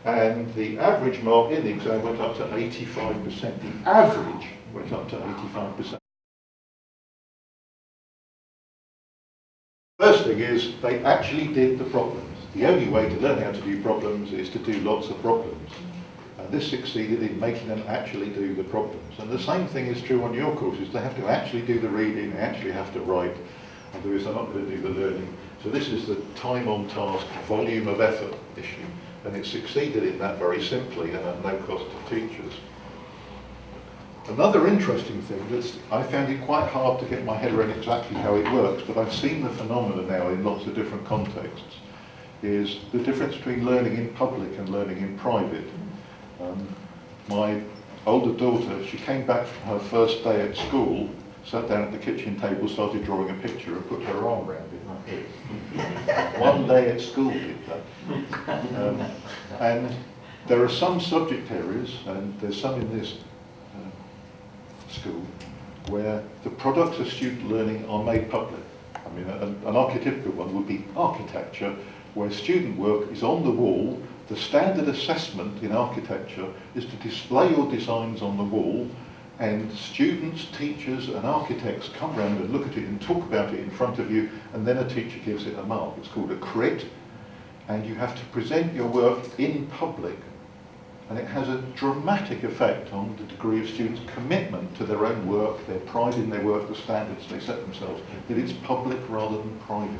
and the average mark in the exam went up to 85%. The average went up to 85%. First thing is, they actually did the problems. The only way to learn how to do problems is to do lots of problems. And this succeeded in making them actually do the problems. And the same thing is true on your courses. They have to actually do the reading, they actually have to write, and they're not going to do the learning. So this is the time on task, volume of effort issue. And it succeeded in that very simply and at no cost to teachers. Another interesting thing that I found it quite hard to get my head around exactly how it works, but I've seen the phenomena now in lots of different contexts, is the difference between learning in public and learning in private. My older daughter, she came back from her first day at school, sat down at the kitchen table, started drawing a picture and put her arm around it like this. One day at school did that. And there are some subject areas, and there's some in this school, where the products of student learning are made public. I mean, an archetypical one would be architecture, where student work is on the wall. The standard assessment in architecture is to display your designs on the wall, and students, teachers and architects come round and look at it and talk about it in front of you, and then a teacher gives it a mark. It's called a crit, and you have to present your work in public. And it has a dramatic effect on the degree of students' commitment to their own work, their pride in their work, the standards they set themselves, that it's public rather than private.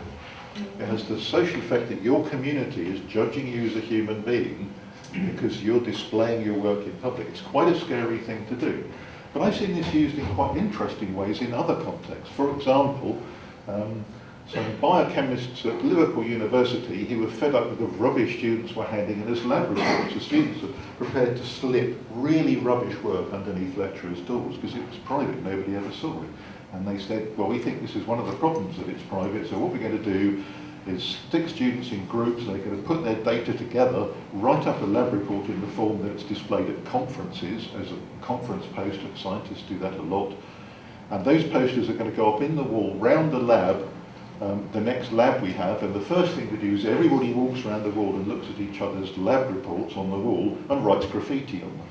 It has the social effect that your community is judging you as a human being because you're displaying your work in public. It's quite a scary thing to do. But I've seen this used in quite interesting ways in other contexts. For example, some biochemists at Liverpool University who were fed up with the rubbish students were handing in as lab reports. The students were prepared to slip really rubbish work underneath lecturers' doors because it was private, nobody ever saw it. And they said, well, we think this is one of the problems that it's private, so what we're going to do is stick students in groups, they're going to put their data together, write up a lab report in the form that it's displayed at conferences, as a conference poster, scientists do that a lot, and those posters are going to go up in the wall round the lab, the next lab we have, and the first thing to do is everybody walks around the wall and looks at each other's lab reports on the wall and writes graffiti on them.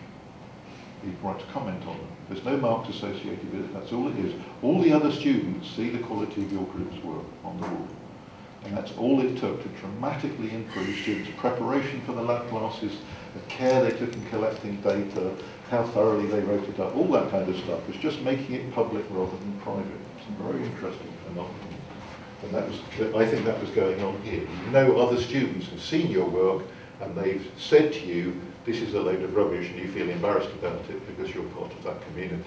He writes a comment on them. There's no marks associated with it, that's all it is. All the other students see the quality of your group's work on the wall. And that's all it took to dramatically improve students' preparation for the lab classes, the care they took in collecting data, how thoroughly they wrote it up, all that kind of stuff. Was just making it public rather than private. It's a very interesting phenomenon. And that was, I think that was going on here. You know, other students have seen your work and they've said to you, this is a load of rubbish, and you feel embarrassed about it because you're part of that community.